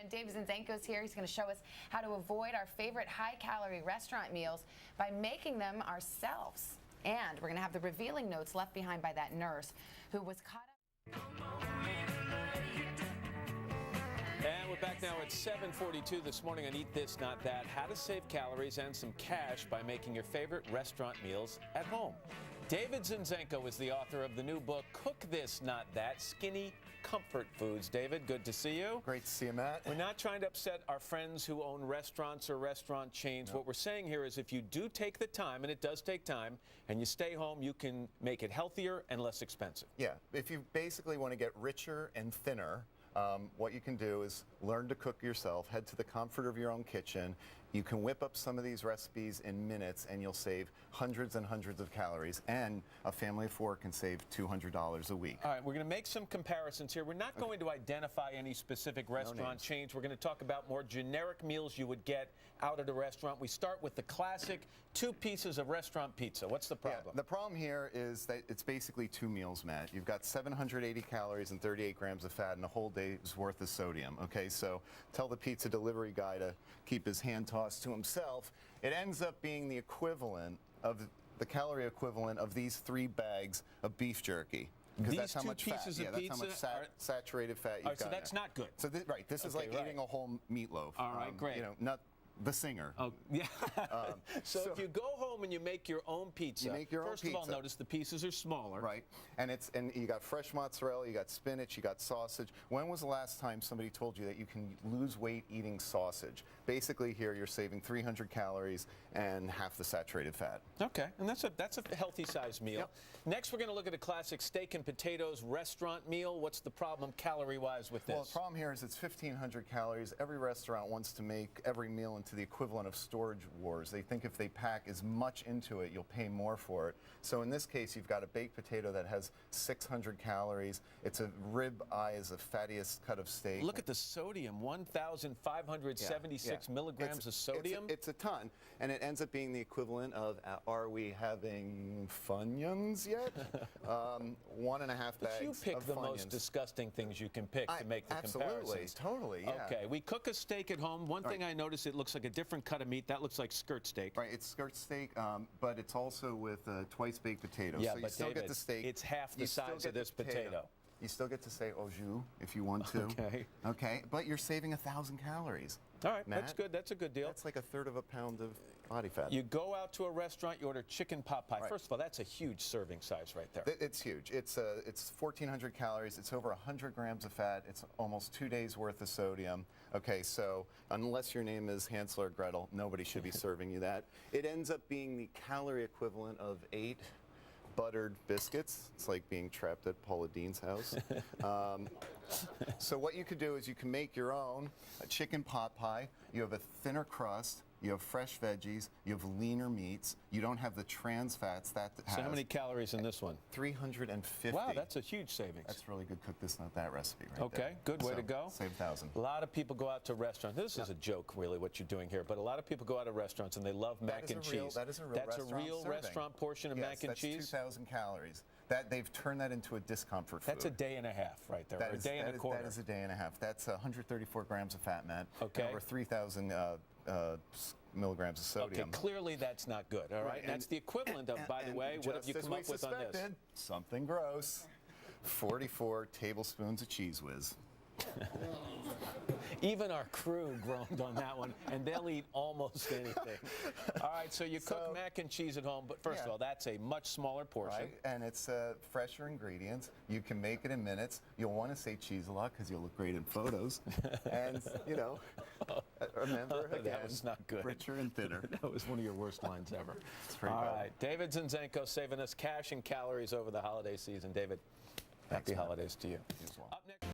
And Dave Zinzenko is here. He's going to show us how to avoid our favorite high-calorie restaurant meals by making them ourselves. And we're going to have the revealing notes left behind by that nurse who was caught up. And we're back now at 7:42 this morning on Eat This, Not That. How to save calories and some cash by making your favorite restaurant meals at home. David Zinzenko is the author of the new book, Cook This, Not That, Skinny Comfort Foods. David, good to see you. Great to see you, Matt. We're not trying to upset our friends who own restaurants or restaurant chains. No. What we're saying here is if you do take the time, and it does take time, and you stay home, you can make it healthier and less expensive. Yeah, if you basically want to get richer and thinner, what you can do is learn to cook yourself, head to the comfort of your own kitchen. You can whip up some of these recipes in minutes and you'll save hundreds and hundreds of calories, and a family of four can save $200 a week. All right, we're going to make some comparisons here. We're not going to identify any specific restaurant chains. We're going to talk about more generic meals you would get out at a restaurant. We start with the classic 2 pieces of restaurant pizza. What's the problem? Yeah, the problem here is that it's basically 2 meals, Matt. You've got 780 calories and 38 grams of fat and a whole day's worth of sodium. Okay, so tell the pizza delivery guy to keep his hand tossed to himself. It ends up being the equivalent of the calorie equivalent of these 3 bags of beef jerky. Because These that's how 2 much pieces fat. of Yeah, pizza that's how much saturated fat you've got. So that's not good. So this is like eating a whole meatloaf. All right, great. You know, not the singer. Oh, yeah. So if you go home and you make your own pizza, first of all, notice the pieces are smaller. Right. And you got fresh mozzarella, you got spinach, you got sausage. When was the last time somebody told you that you can lose weight eating sausage? Basically here you're saving 300 calories and half the saturated fat. Okay, and that's a healthy sized meal. Yep. Next we're going to look at a classic steak and potatoes restaurant meal. What's the problem calorie-wise with this? Well, the problem here is it's 1,500 calories. Every restaurant wants to make every meal into the equivalent of Storage Wars. They think if they pack as much into it, you'll pay more for it. So in this case, you've got a baked potato that has 600 calories. It's a rib eye is the fattiest cut of steak. Look at the sodium, 1,576 milligrams of sodium. It's a ton, and it ends up being the equivalent of, are we having Funyuns yet? 1.5 bags But you pick of the Funyuns. most disgusting things you can pick to make the comparisons. Totally, yeah. Okay, we cook a steak at home. One thing I noticed, it looks like a different cut of meat. That looks like skirt steak. Right, it's skirt steak, but it's also with twice baked potatoes. Yeah, so you but still David, get the steak. it's half the size of this potato. You still get to say au jus if you want to. Okay. Okay, but you're saving 1,000 calories. All right, Matt, that's good. That's a good deal. That's like 1/3 of a pound of body fat. You go out to a restaurant, you order chicken pot pie. Right. First of all, that's a huge serving size right there. It's huge. It's 1,400 calories. It's over 100 grams of fat. It's almost 2 days worth of sodium. Okay, so unless your name is Hansel or Gretel, nobody should be serving you that. It ends up being the calorie equivalent of 8 buttered biscuits. It's like being trapped at Paula Dean's house. So what you could do is you can make your own chicken pot pie. You have a thinner crust. You have fresh veggies. You have leaner meats. You don't have the trans fats that has. So how many calories in this one? 350. Wow, that's a huge savings. That's really good. Cook this, not that recipe right Okay, there. good way to go. Save 1,000. A lot of people go out to restaurants. This is a joke, really, what you're doing here. But a lot of people go out to restaurants and they love mac and cheese. That is a real That's restaurant a real serving. restaurant portion of mac and cheese? That's 2,000 calories. They've turned that into a discomfort food. That's a day and a half right there, or a day and a quarter. That is a day and a half. That's 134 grams of fat, Matt. Okay. And over 3,000 milligrams of sodium. Okay, clearly that's not good, all right? And that's the equivalent of, by the way, what have you come up with on this? Something gross. 44 tablespoons of Cheese Whiz. Even our crew groaned on that one, and they'll eat almost anything. All right, so you cook mac and cheese at home, but first of all, that's a much smaller portion. Right, and it's fresher ingredients. You can make it in minutes. You'll want to say cheese a lot because you'll look great in photos. And, you know, remember, again, that was not good. Richer and thinner. That was one of your worst lines ever. It's pretty all bad. right, David Zinzenko saving us cash and calories over the holiday season. David, happy holidays to you. You as well. Up next.